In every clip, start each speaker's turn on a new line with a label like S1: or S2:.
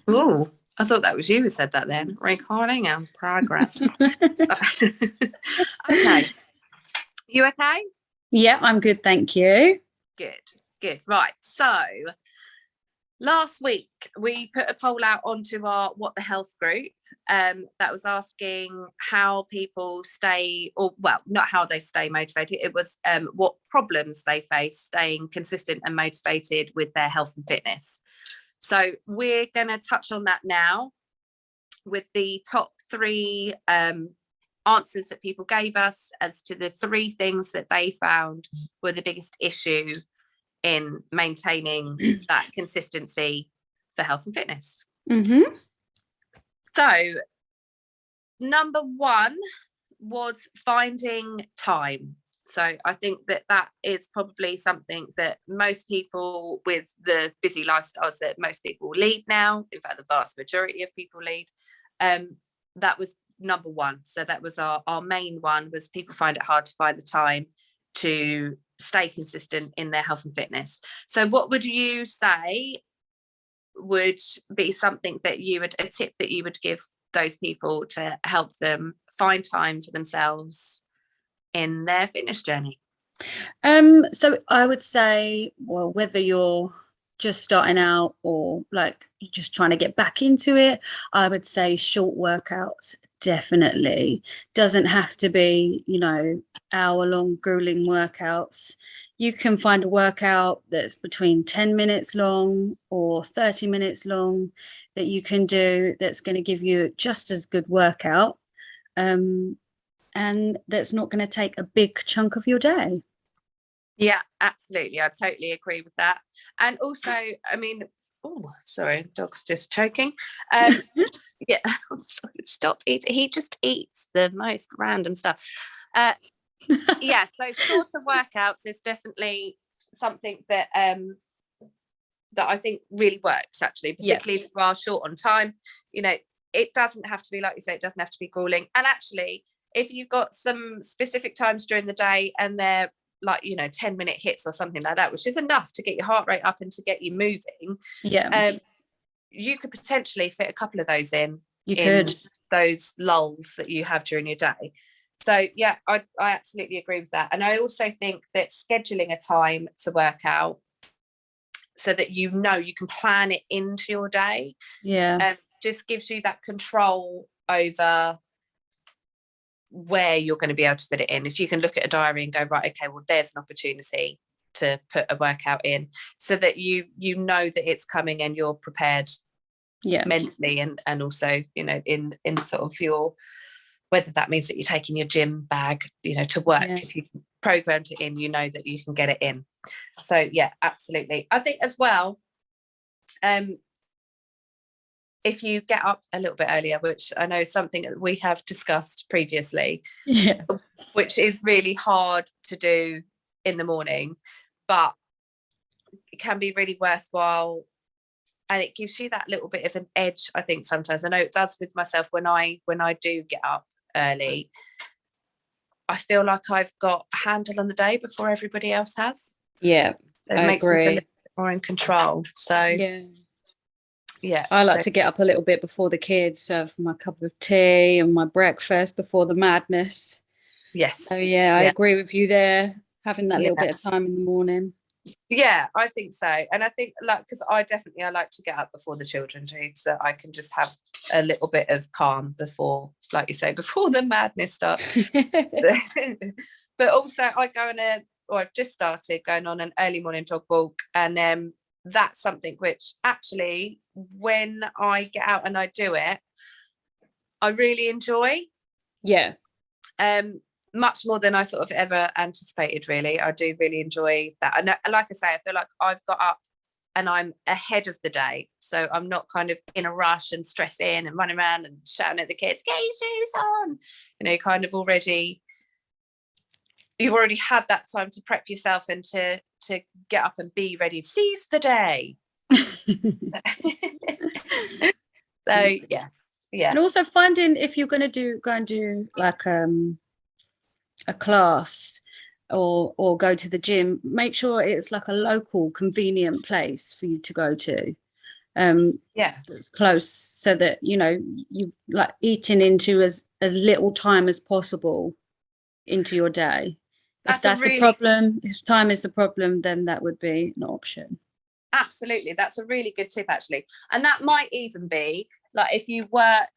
S1: Oh, I thought that was you who said that then. Recording and progress. Okay. You okay?
S2: Yeah, I'm good, thank you.
S1: Good, good. Right. So last week we put a poll out onto our What the Health group that was asking how people stay, or well, not how they stay motivated. It was what problems they face staying consistent and motivated with their health and fitness. So we're going to touch on that now with the top three answers that people gave us as to the three things that they found were the biggest issue in maintaining that consistency for health and fitness.
S2: Mm-hmm.
S1: So number one was finding time. So I think that is probably something that most people with the busy lifestyles that most people lead now, in fact the vast majority of people lead, that was number one. So that was our main one, was people find it hard to find the time to stay consistent in their health and fitness. So what would you say would be something that you would, a tip that you would give those people to help them find time for themselves in their fitness journey?
S2: So I would say, well, whether you're just starting out or like you're just trying to get back into it, I would say short workouts definitely. Doesn't have to be, hour-long grueling workouts. You can find a workout that's between 10 minutes long or 30 minutes long that you can do that's going to give you just as good workout. And that's not going to take a big chunk of your day.
S1: Yeah, absolutely. I totally agree with that. And also, I mean, oh, sorry, dog's just choking. Yeah, stop eating. He just eats the most random stuff. Yeah, so shorter workouts is definitely something that that I think really works, actually, particularly if you are short on time. It doesn't have to be, like you say, it doesn't have to be grueling. And actually, if you've got some specific times during the day and they're like 10-minute hits or something like that, which is enough to get your heart rate up and to get you moving, you could potentially fit a couple of those in those lulls that you have during your day. So yeah, I absolutely agree with that. And I also think that scheduling a time to work out so that you can plan it into your day, just gives you that control over where you're going to be able to fit it in. If you can look at a diary and go, right, okay, well, there's an opportunity to put a workout in, so that you know that it's coming and you're prepared mentally and also in sort of your, whether that means that you're taking your gym bag to work, if you programmed it in, that you can get it in. So yeah, absolutely. I think as well, if you get up a little bit earlier, which I know is something that we have discussed previously, which is really hard to do in the morning, but it can be really worthwhile, and it gives you that little bit of an edge. I think sometimes, I know it does with myself, when I do get up early, I feel like I've got a handle on the day before everybody else has.
S2: So it
S1: makes me feel a little bit more in control. So yeah,
S2: I like to get up a little bit before the kids, have my cup of tea and my breakfast before the madness.
S1: Yes.
S2: So I agree with you there, having that little bit of time in the morning.
S1: Yeah, I think so. And I think, because I like to get up before the children do, so that I can just have a little bit of calm before, like you say, before the madness starts. But also I've just started going on an early morning dog walk, and that's something which actually, when I get out and I do it, I really enjoy. Much more than I sort of ever anticipated, really. I do really enjoy that. And like I say, I feel like I've got up and I'm ahead of the day, so I'm not kind of in a rush and stressing and running around and shouting at the kids, get your shoes on, kind of you've already had that time to prep yourself and to get up and be ready, seize the day. So yeah.
S2: And also finding, if you're going to go and do like a class or go to the gym, make sure it's like a local convenient place for you to go to.
S1: Yeah,
S2: that's close, so that you like eating into as little time as possible into your day. If
S1: that's a
S2: that's the
S1: really
S2: problem, if time is the problem, then that would be an option.
S1: absolutely, that's a really good tip actually. And that might even be like if you work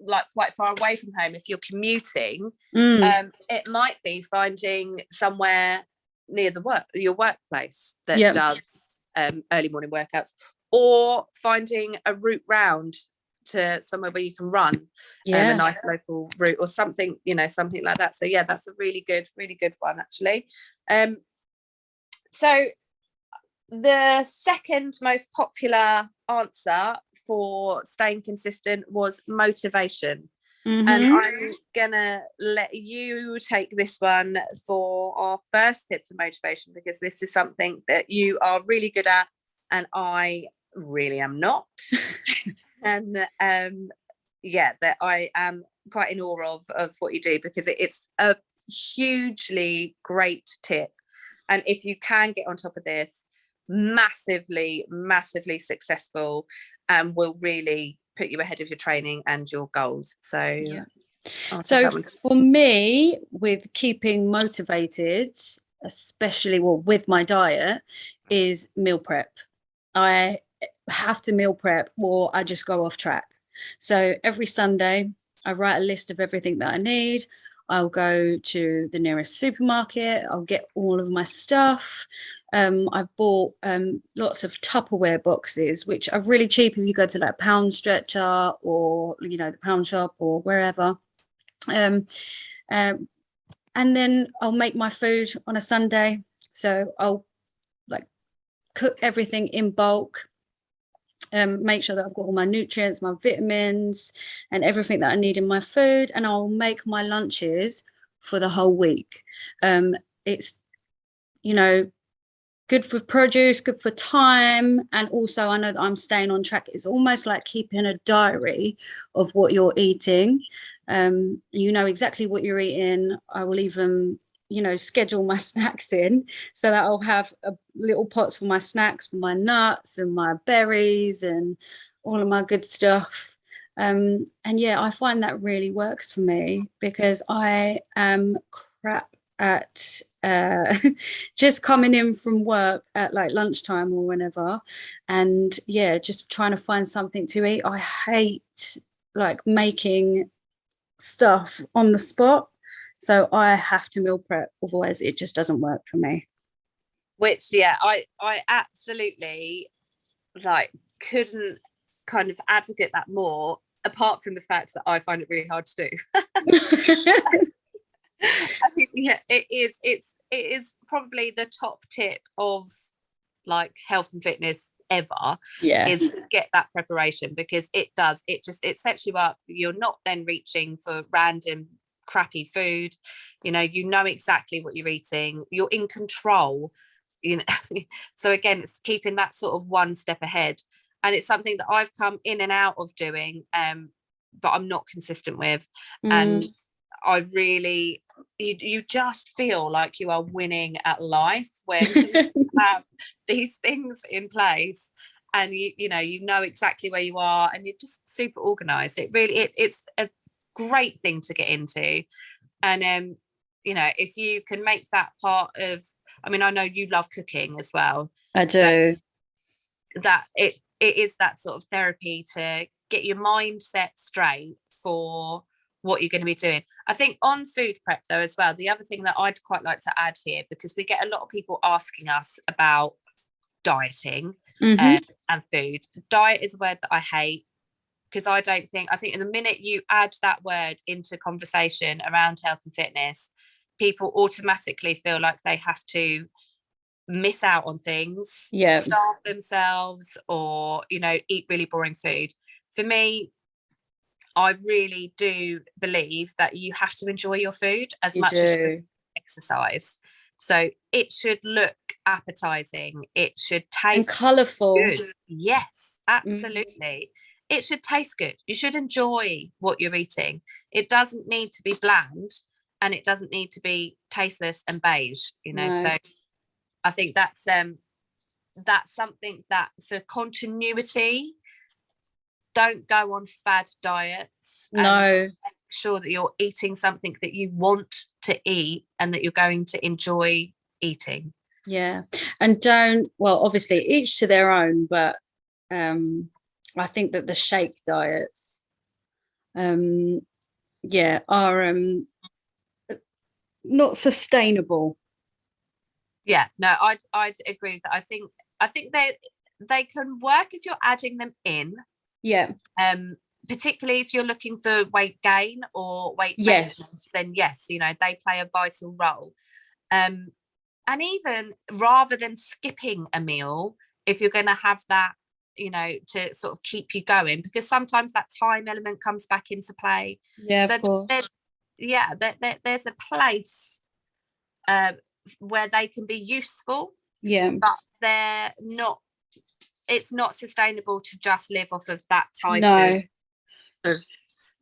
S1: like quite far away from home, if you're commuting, it might be finding somewhere near your workplace that
S2: Yep.
S1: does early morning workouts, or finding a route round to somewhere where you can run, a nice local route or something, something like that. So yeah, that's a really good one actually. So the second most popular answer for staying consistent was motivation. And I'm gonna let you take this one for our first tip for motivation, because this is something that you are really good at and I really am not. And that I am quite in awe of what you do, because it's a hugely great tip. And if you can get on top of this, massively successful, and will really put you ahead of your training and your goals. So
S2: So for me, with keeping motivated, especially with my diet, is meal prep. I have to meal prep or I just go off track. So every Sunday, I write a list of everything that I need. I'll go to the nearest supermarket. I'll get all of my stuff. I've bought lots of Tupperware boxes, which are really cheap if you go to like Pound Stretcher or the Pound Shop or wherever. And then I'll make my food on a Sunday. So I'll like cook everything in bulk. Make sure that I've got all my nutrients, my vitamins, and everything that I need in my food, and I'll make my lunches for the whole week. It's good for produce, good for time, and also I know that I'm staying on track. It's almost like keeping a diary of what you're eating. You know exactly what you're eating. I will even schedule my snacks in so that I'll have little pots for my snacks, for my nuts and my berries and all of my good stuff. And yeah, I find that really works for me, because I am crap at just coming in from work at like lunchtime or whenever, and yeah, just trying to find something to eat. I hate like making stuff on the spot, so I have to meal prep, otherwise it just doesn't work for me.
S1: Which I absolutely couldn't kind of advocate that more, apart from the fact that I find it really hard to do. I think, it is probably the top tip of like health and fitness ever, is to get that preparation, because it sets you up. You're not then reaching for random crappy food. You know exactly what you're eating, you're in control. So again, it's keeping that sort of one step ahead, and it's something that I've come in and out of doing, but I'm not consistent with. And I really, you just feel like you are winning at life when you have these things in place, and you know exactly where you are, and you're just super organized. It's a great thing to get into. And if you can make that part of, I mean, I know you love cooking as well.
S2: I do.
S1: So that it is that sort of therapy to get your mindset straight for what you're going to be doing. I think on food prep though as well, the other thing that I'd quite like to add here, because we get a lot of people asking us about dieting and food. Diet is a word that I hate, because I think in the minute you add that word into conversation around health and fitness, people automatically feel like they have to miss out on things, starve themselves, or eat really boring food. For me, I really do believe that you have to enjoy your food as much as you exercise. So it should look appetizing, it should taste
S2: colourful.
S1: good. Yes, absolutely. It should taste good. You should enjoy what you're eating. It doesn't need to be bland, and it doesn't need to be tasteless and beige,
S2: No.
S1: So I think that's something that for continuity don't go on fad diets, and
S2: No.
S1: make sure that you're eating something that you want to eat and that you're going to enjoy eating.
S2: Yeah. And don't, well, obviously each to their own, but I think that the shake diets, yeah, are not sustainable.
S1: Yeah, no, I'd agree with that. I think they can work if you're adding them in,
S2: Yeah.
S1: particularly if you're looking for weight gain or weight
S2: Yes.
S1: maintenance, then yes, they play a vital role. And even rather than skipping a meal, if you're going to have that, to sort of keep you going, because sometimes that time element comes back into play.
S2: Yeah,
S1: So
S2: of course.
S1: there's a place where they can be useful,
S2: Yeah.
S1: but they're not. It's not sustainable to just live off of that type
S2: No.
S1: of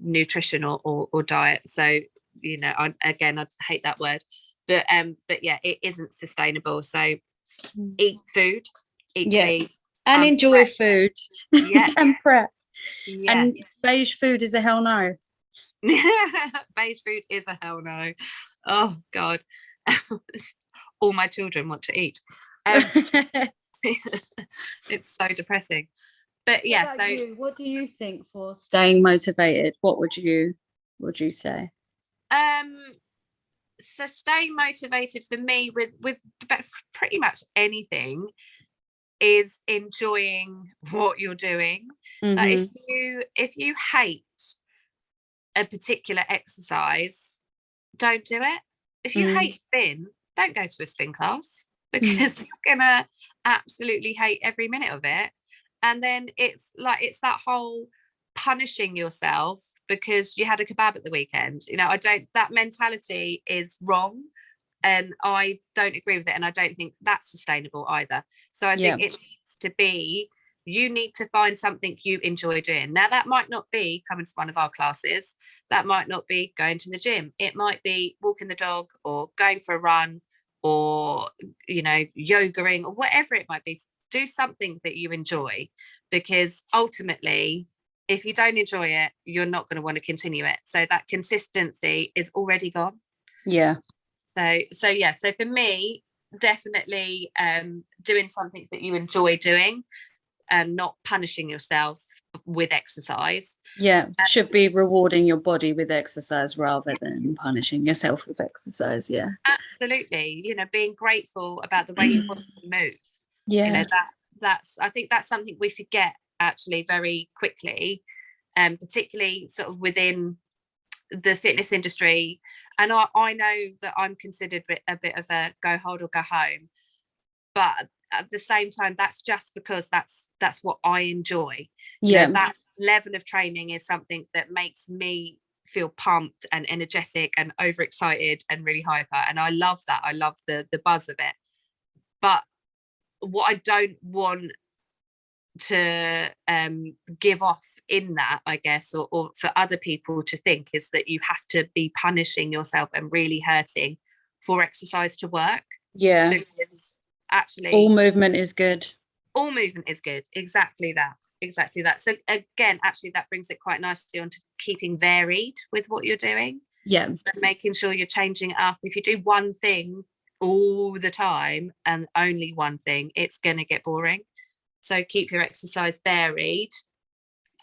S1: nutrition or diet. So I hate that word, but yeah, it isn't sustainable. So eat food, eat
S2: Yeah.
S1: clean,
S2: And enjoy
S1: prep.
S2: food.
S1: Yeah,
S2: And prep.
S1: yeah.
S2: And beige food is a hell no.
S1: Beige food is a hell no. Oh God, all my children want to eat. It's so depressing. But yeah,
S2: What about you? What do you think for staying motivated? What would you say?
S1: so staying motivated for me with pretty much anything is enjoying what you're doing. Like if you hate a particular exercise, don't do it. If you hate spin, don't go to a spin class, because you're gonna absolutely hate every minute of it. And then it's that whole punishing yourself because you had a kebab at the weekend. That mentality is wrong, and I don't agree with it, and I don't think that's sustainable either. So I think it needs to be, you need to find something you enjoy doing. Now, that might not be coming to one of our classes, that might not be going to the gym, it might be walking the dog or going for a run, or yogaing, or whatever it might be. Do something that you enjoy, because ultimately, if you don't enjoy it, you're not going to want to continue it. So that consistency is already gone.
S2: Yeah.
S1: So for me, definitely doing something that you enjoy doing and not punishing yourself with exercise.
S2: Yeah, should be rewarding your body with exercise rather than punishing yourself with exercise. Yeah,
S1: absolutely. Being grateful about the way your body move.
S2: Yeah.
S1: I think that's something we forget actually very quickly, particularly sort of within the fitness industry. And I know that I'm considered a bit of a go hard or go home, but at the same time, that's just because that's what I enjoy.
S2: Yeah.
S1: That level of training is something that makes me feel pumped and energetic and overexcited and really hyper, and I love that. I love the buzz of it. But what I don't want to give off in that, I guess, or for other people to think, is that you have to be punishing yourself and really hurting for exercise to work.
S2: Yeah.
S1: Because actually
S2: all movement is good.
S1: All movement is good. Exactly that. So again, actually, that brings it quite nicely onto keeping varied with what you're doing.
S2: Yeah.
S1: So making sure you're changing it up. If you do one thing all the time and only one thing, it's going to get boring. So keep your exercise varied.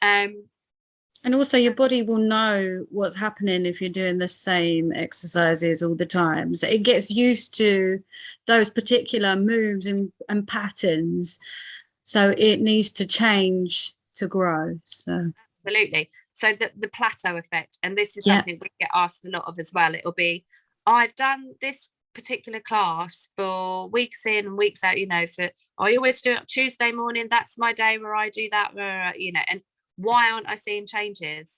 S2: And also your body will know what's happening if you're doing the same exercises all the time. So it gets used to those particular moves and patterns. So it needs to change to grow. So
S1: absolutely. So the plateau effect, and this is something we get asked a lot of as well. It'll be, I've done this particular class for weeks in and weeks out, I always do it Tuesday morning, that's my day where I do that, and why aren't I seeing changes?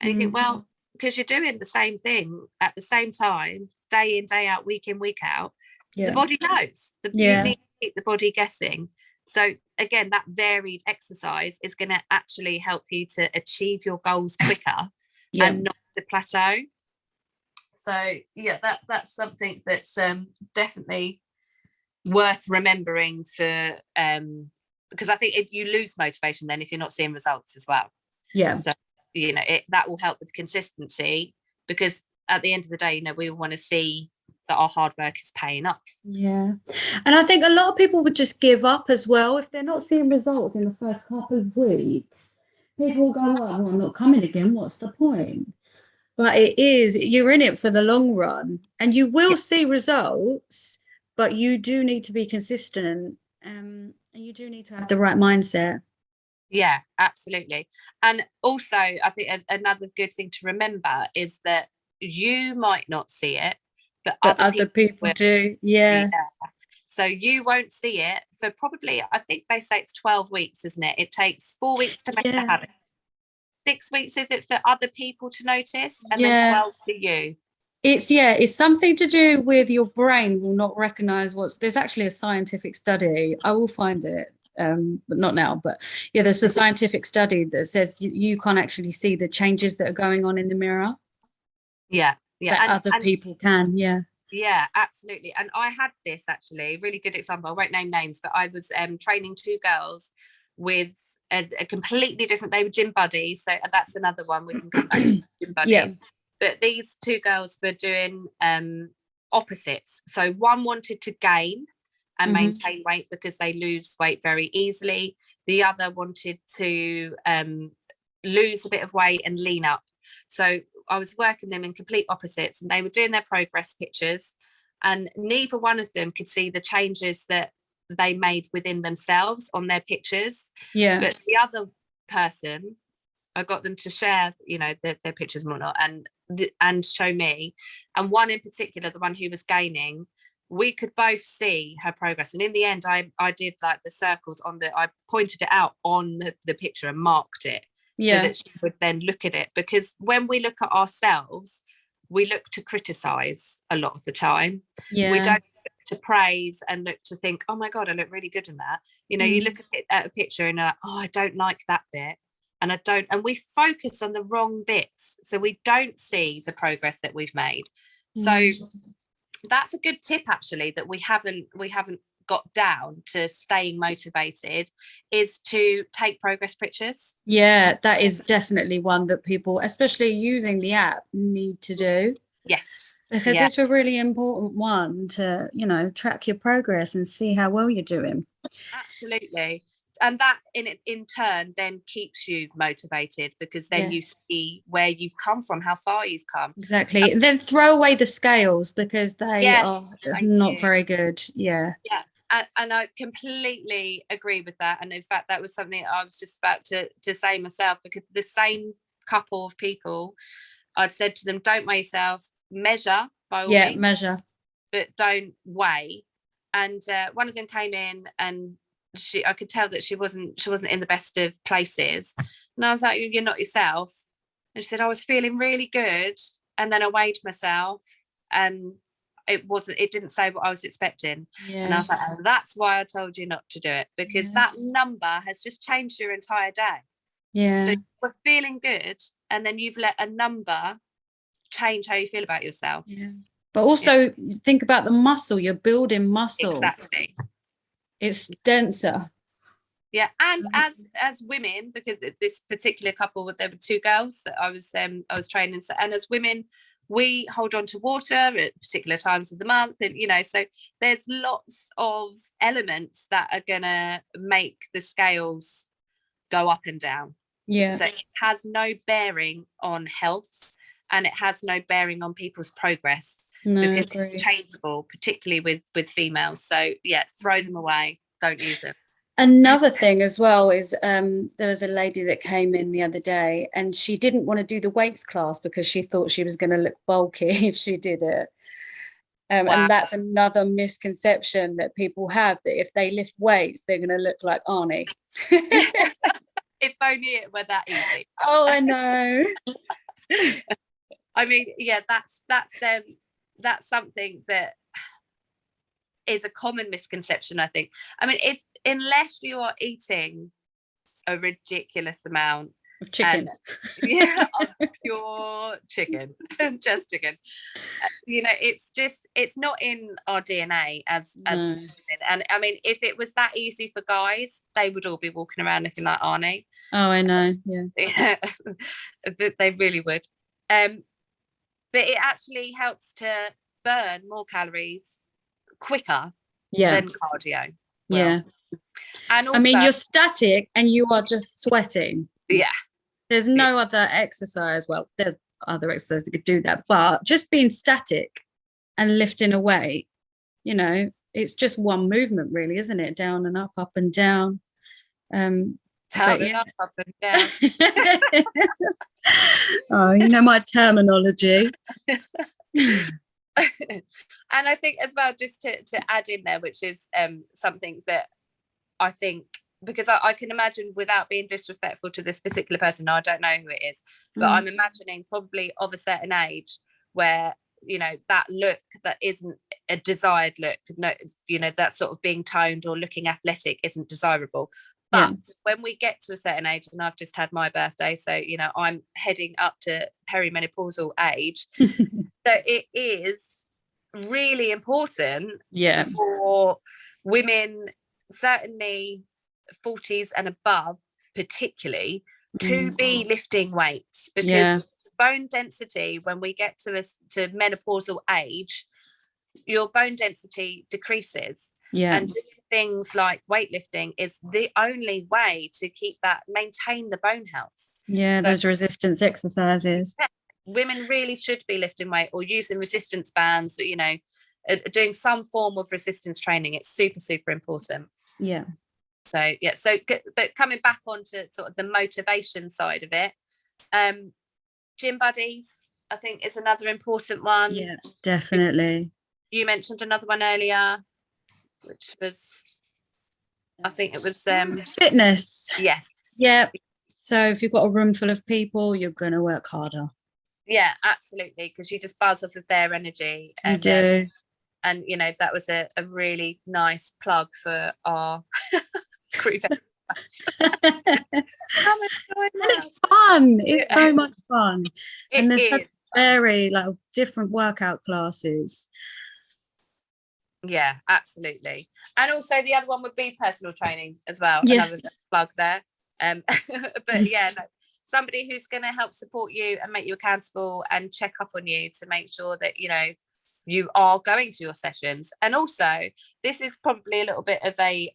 S1: And you think, well, because you're doing the same thing at the same time, day in, day out, week in, week out. The body knows. You need to keep the body guessing. So again, that varied exercise is going to actually help you to achieve your goals quicker and not the plateau. So yeah, that's something that's definitely worth remembering for because I think if you lose motivation then if you're not seeing results as well.
S2: Yeah.
S1: So, that will help with consistency, because at the end of the day, we all want to see that our hard work is paying off.
S2: Yeah. And I think a lot of people would just give up as well if they're not seeing results in the first couple of weeks. People will go, oh, well, I'm not coming again. What's the point? But you're in it for the long run, and you will see results, but you do need to be consistent, and you do need to have the right mindset.
S1: Yeah, absolutely. And also, I think another good thing to remember is that you might not see it, but
S2: other people
S1: will.
S2: do. Yeah.
S1: So you won't see it for probably, I think they say it's 12 weeks, isn't it? It takes 4 weeks to make a habit. 6 weeks is it for other people to notice, and then 12 for you.
S2: It's something to do with your brain will not recognize there's actually a scientific study. I will find it, but not now. But yeah, there's a scientific study that says you can't actually see the changes that are going on in the mirror.
S1: Yeah.
S2: But other people can. Yeah.
S1: Yeah, absolutely. And I had this actually really good example. I won't name names, but I was training 2 girls with a completely different. They were gym buddies, so that's another one we can come back to, gym buddies. Yeah. But these 2 girls were doing opposites. So one wanted to gain and maintain weight because they lose weight very easily. The other wanted to lose a bit of weight and lean up. So I was working them in complete opposites, and they were doing their progress pictures, and neither one of them could see the changes that they made within themselves on their pictures.
S2: Yeah.
S1: But the other person, I got them to share, their pictures and whatnot, and show me. And one in particular, the one who was gaining, we could both see her progress. And in the end, I did like the circles I pointed it out on the picture and marked it. So that she would then look at it, because when we look at ourselves, we look to criticize a lot of the time. We don't look to praise and look to think, oh my God, I look really good in that. You look at a picture and you're like, oh, I don't like that bit. And we focus on the wrong bits. So we don't see the progress that we've made. So that's a good tip actually, that we haven't got down to staying motivated, is to take progress pictures.
S2: Yeah, that is definitely one that people, especially using the app, need to do.
S1: Yes,
S2: because it's a really important one to track your progress and see how well you're doing.
S1: Absolutely. And that in turn then keeps you motivated, because then you see where you've come from, how far you've come.
S2: Exactly. And then throw away the scales, because they are not very good. Yeah.
S1: And I completely agree with that. And in fact, that was something I was just about to say myself, because the same couple of people, I'd said to them, don't weigh yourself, measure by all means,
S2: measure,
S1: but don't weigh. And one of them came in, and I could tell that she wasn't in the best of places. And I was like, you're not yourself. And she said, I was feeling really good, and then I weighed myself, and it didn't say what I was expecting. And I was like, that's why I told you not to do it, because that number has just changed your entire day. So you're feeling good, and then you've let a number change how you feel about yourself.
S2: But also think about the muscle. You're building muscle.
S1: Exactly.
S2: It's denser.
S1: Yeah. And as women, because this particular couple, there were 2 girls that I was training, and as women, we hold on to water at particular times of the month, and so there's lots of elements that are gonna make the scales go up and down. So it has no bearing on health, and it has no bearing on people's progress, because it's changeable, particularly with females. So throw them away, don't use them.
S2: Another thing as well is there was a lady that came in the other day, and she didn't want to do the weights class because she thought she was going to look bulky if she did it. And that's another misconception that people have, that if they lift weights, they're going to look like Arnie.
S1: If only it were that easy.
S2: Oh, I know.
S1: I mean, that's something that is a common misconception, I think. I mean, unless you are eating a ridiculous amount
S2: of chicken,
S1: of pure chicken, just chicken, it's not in our DNA as women. And I mean, if it was that easy for guys, they would all be walking around looking like Arnie.
S2: Oh, I know. Yeah.
S1: Yeah, they really would. But it actually helps to burn more calories quicker
S2: Yeah.
S1: than cardio.
S2: Yeah.
S1: And
S2: I mean,
S1: also,
S2: you're static and you are just sweating.
S1: yeah,
S2: There's no other exercise. Well, there's other exercises that could do that, but just being static and lifting a weight, it's just one movement, really, isn't it? Down and up and down.
S1: down
S2: But
S1: and
S2: yeah.
S1: up and down.
S2: Oh, my terminology.
S1: And I think as well, just to add in there, which is something that I think, because I can imagine, without being disrespectful to this particular person, I don't know who it is, but I'm imagining probably of a certain age where, that look that isn't a desired look, no, that sort of being toned or looking athletic isn't desirable. But when we get to a certain age, and I've just had my birthday, so I'm heading up to perimenopausal age, so it is really important for women, certainly 40s and above, particularly, to be lifting weights, because bone density, when we get to menopausal age, your bone density decreases. And doing things like weightlifting is the only way to maintain the bone health.
S2: So, those resistance exercises.
S1: Women really should be lifting weight or using resistance bands, doing some form of resistance training. It's super, super important.
S2: Yeah.
S1: So, but coming back onto sort of the motivation side of it, gym buddies, I think, is another important one.
S2: Yeah, definitely.
S1: You mentioned another one earlier, which was, I think it was
S2: fitness.
S1: Yes.
S2: Yeah. So if you've got a room full of people, you're going to work harder.
S1: Yeah, absolutely, because you just buzz off of their energy.
S2: You do.
S1: And that was a really nice plug for our group.
S2: It's fun. It's so much fun. And there's such very different workout classes.
S1: Yeah, absolutely. And also the other one would be personal training as well. Another plug there. But yeah, somebody who's going to help support you and make you accountable and check up on you to make sure that you are going to your sessions. And also, this is probably a little bit of a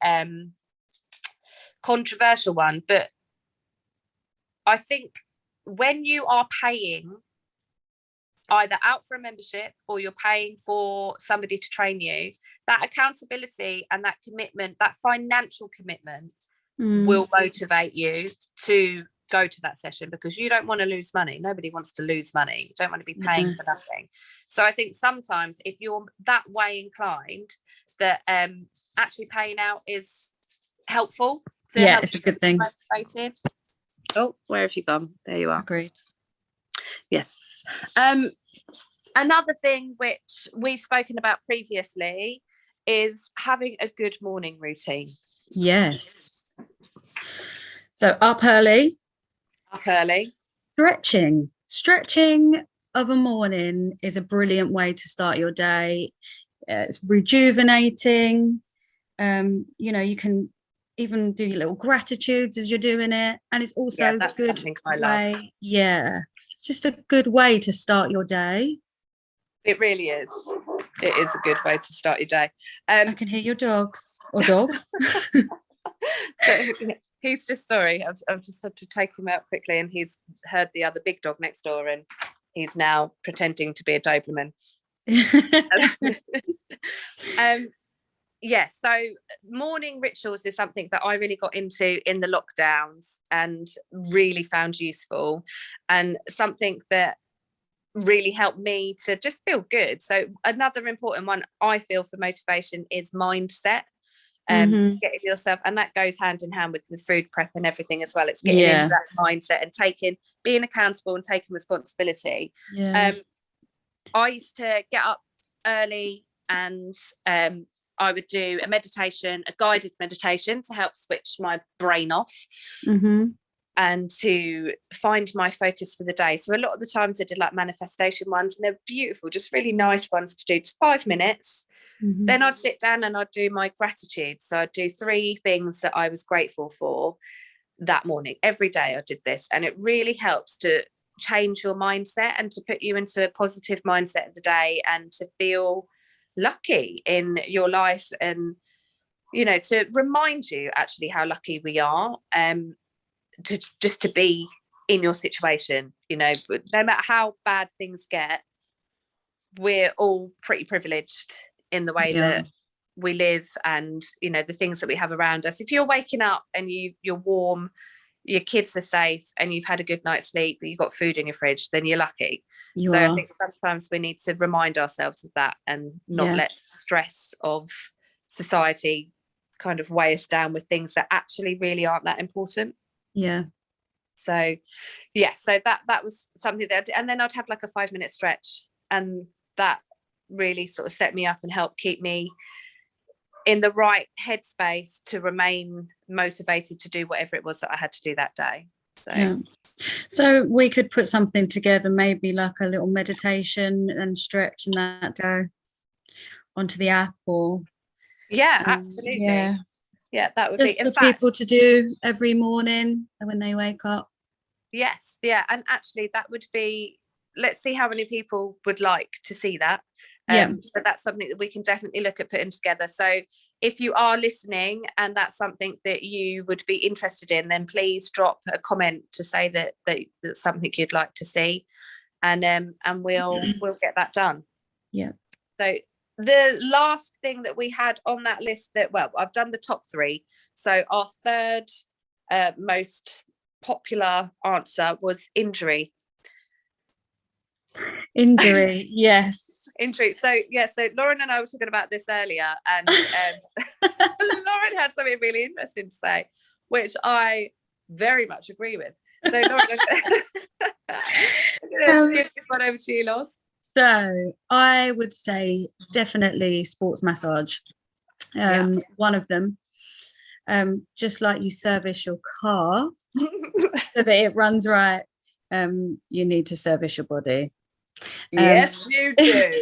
S1: controversial one, but I think when you are paying either out for a membership or you're paying for somebody to train you, that accountability and that commitment, that financial commitment, will motivate you to go to that session, because you don't want to lose money. Nobody wants to lose money. You don't want to be paying for nothing. So I think sometimes if you're that way inclined, that actually paying out is helpful.
S2: It's a good thing.
S1: Motivated. Oh, where have you gone? There you are.
S2: Agreed.
S1: Yes. Another thing which we've spoken about previously is having a good morning routine.
S2: Yes. So up early. Stretching of a morning is a brilliant way to start your day. It's rejuvenating. You can even do your little gratitudes as you're doing it, and it's also a good way. Yeah, it's just a good way to start your day.
S1: It really is. It is a good way to start your day.
S2: I can hear your dogs or dog.
S1: He's just sorry. I've just had to take him out quickly, and he's heard the other big dog next door, and he's now pretending to be a Doberman. So morning rituals is something that I really got into in the lockdowns and really found useful, and something that really helped me to just feel good. So another important one I feel for motivation is mindset. Getting yourself, and that goes hand in hand with the food prep and everything as well. It's getting into that mindset and being accountable and taking responsibility. I used to get up early, and I would do a guided meditation to help switch my brain off and to find my focus for the day. So a lot of the times I did like manifestation ones, and they're beautiful, just really nice ones to do, just 5 minutes. Then I'd sit down and I'd do my gratitude. So I'd do 3 things that I was grateful for. that morning. Every day I did this, and it really helps to change your mindset and to put you into a positive mindset of the day, and to feel lucky in your life, and to remind you actually how lucky we are, to just to be in your situation. No matter how bad things get, we're all pretty privileged in the way that we live, and the things that we have around us. If you're waking up and you're warm, your kids are safe, and you've had a good night's sleep, but you've got food in your fridge, then you're lucky. I think sometimes we need to remind ourselves of that, and not let stress of society kind of weigh us down with things that actually really aren't that important. So that was something that and then I'd have like a 5-minute stretch, and that really sort of set me up and helped keep me in the right headspace to remain motivated to do whatever it was that I had to do that day.
S2: So we could put something together, maybe like a little meditation and stretch, and that go onto the app, or
S1: absolutely. That would
S2: just
S1: be
S2: for people to do every morning when they wake up.
S1: Yes, and actually that would be, let's see how many people would like to see that. So that's something that we can definitely look at putting together. So if you are listening and that's something that you would be interested in, then please drop a comment to say that that's something you'd like to see, and we'll get that done. So the last thing that we had on that list, I've done the top 3. So our third most popular answer was injury.
S2: Yes.
S1: Injury. So Lauren and I were talking about this earlier, and Lauren had something really interesting to say, which I very much agree with. So Lauren, I'm going to give this one over to you, Loz.
S2: So I would say definitely sports massage. One of them. Just like you service your car so that it runs right, you need to service your body.
S1: Yes, you do.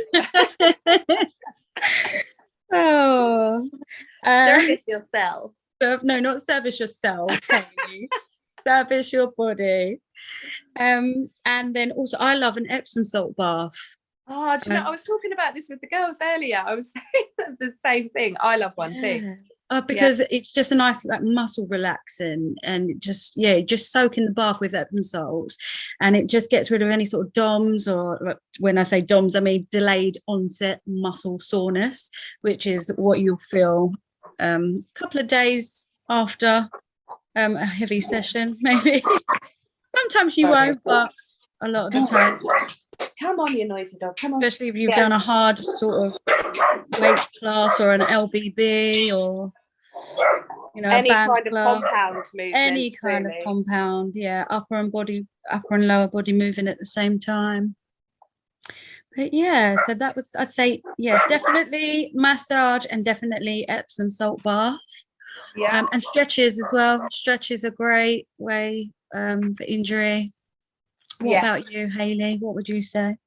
S1: Service yourself.
S2: No, not service yourself. Service your body. And then also, I love an Epsom salt bath.
S1: Oh, do you know, I was talking about this with the girls earlier. I was saying the same thing. I love one too.
S2: Because it's just a nice muscle relaxing, and just soak in the bath with Epsom salts, and it just gets rid of any sort of DOMS, or when I say DOMS I mean delayed onset muscle soreness, which is what you'll feel a couple of days after a heavy session, maybe. Sometimes you won't, but a lot of the time.
S1: Come on, you noisy dog. Come on.
S2: Especially if you've done a hard sort of weight class, or an LBB, or
S1: any kind of compound movement.
S2: Any kind of compound, upper and lower body moving at the same time. But so that was, I'd say, definitely massage, and definitely Epsom salt bath. And stretches as well. Stretches are great way for injury. What about you, Hayley? What would you say?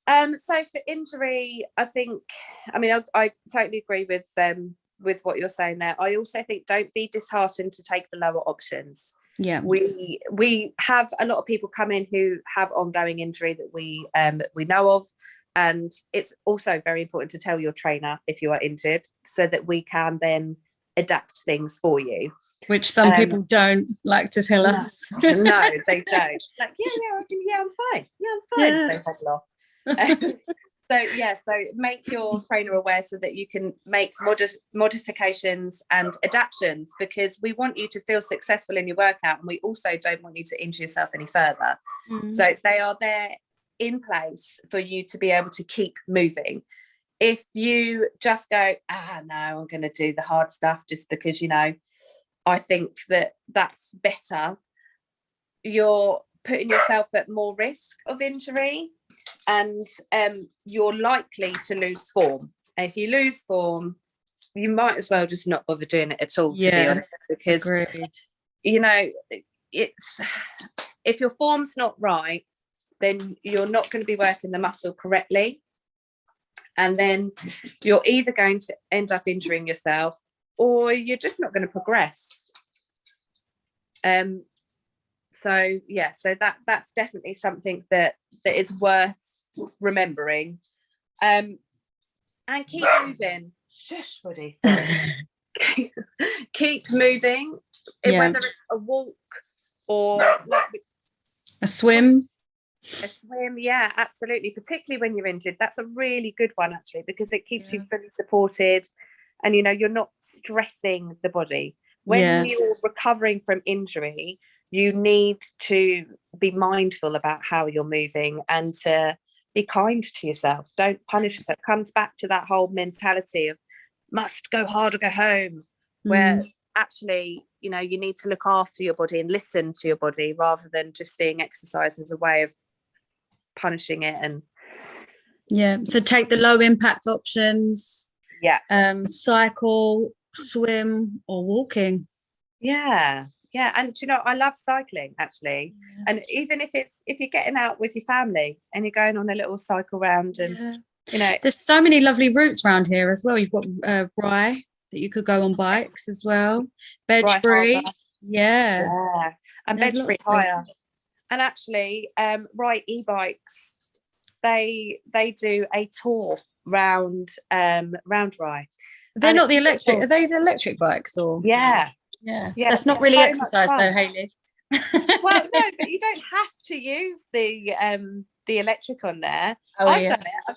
S1: So for injury, I totally agree with what you're saying there. I also think don't be disheartened to take the lower options. We have a lot of people come in who have ongoing injury that we know of, and it's also very important to tell your trainer if you are injured, so that we can then adapt things for you,
S2: which some people don't like to tell us.
S1: No, they don't. Like, I'm fine. They hobble off. So make your trainer aware, so that you can make modifications and adaptations, because we want you to feel successful in your workout, and we also don't want you to injure yourself any further. So they are there in place for you to be able to keep moving. If you just go, no, I'm going to do the hard stuff just because, I think that's better, you're putting yourself at more risk of injury, and you're likely to lose form. And if you lose form, you might as well just not bother doing it at all, to be honest, because it's, if your form's not right, then you're not going to be working the muscle correctly, and then you're either going to end up injuring yourself, or you're just not going to progress. So yeah, so that's definitely something that is worth remembering. And keep moving. Shush, buddy. Keep moving. Whether it's a walk or like
S2: a swim.
S1: A swim, yeah, absolutely. Particularly when you're injured, that's a really good one actually, because it keeps you fully supported, and you're not stressing the body when you're recovering from injury. You need to be mindful about how you're moving and to be kind to yourself. Don't punish yourself. It comes back to that whole mentality of must go hard or go home, where actually you need to look after your body and listen to your body rather than just seeing exercise as a way of punishing it. And
S2: so take the low impact options, cycle, swim, or walking.
S1: And I love cycling actually. And even if you're getting out with your family and you're going on a little cycle round, and
S2: there's so many lovely routes around here as well. You've got Rye that you could go on bikes as well, Bedgebury, and
S1: Bedgebury Hire. And actually, Rye e-bikes, they do a tour round Rye.
S2: They're not the electric. Are they the electric bikes or?
S1: Yeah.
S2: That's not really exercise though, Hayley.
S1: Well, no, but you don't have to use the electric on there. I've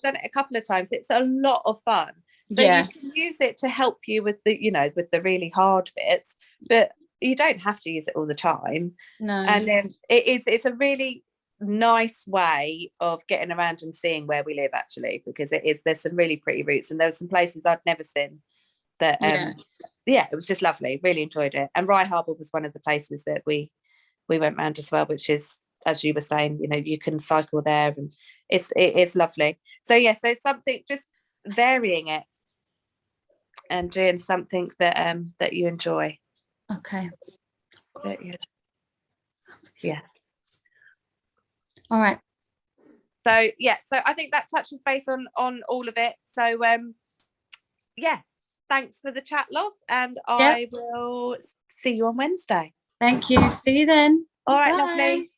S1: done it a couple of times. It's a lot of fun. So you can use it to help you with the really hard bits, but you don't have to use it all the time.
S2: No.
S1: And it's a really nice way of getting around and seeing where we live actually, because there's some really pretty routes, and there were some places I'd never seen that it was just lovely. Really enjoyed it. And Rye Harbour was one of the places that we went round as well, which is, as you were saying, you can cycle there, and it is lovely. So so something, just varying it and doing something that you enjoy.
S2: Okay.
S1: Yeah.
S2: All right.
S1: So I think that touches base on all of it. So thanks for the chat, love, and I will see you on Wednesday.
S2: Thank you. See you then.
S1: All right, lovely.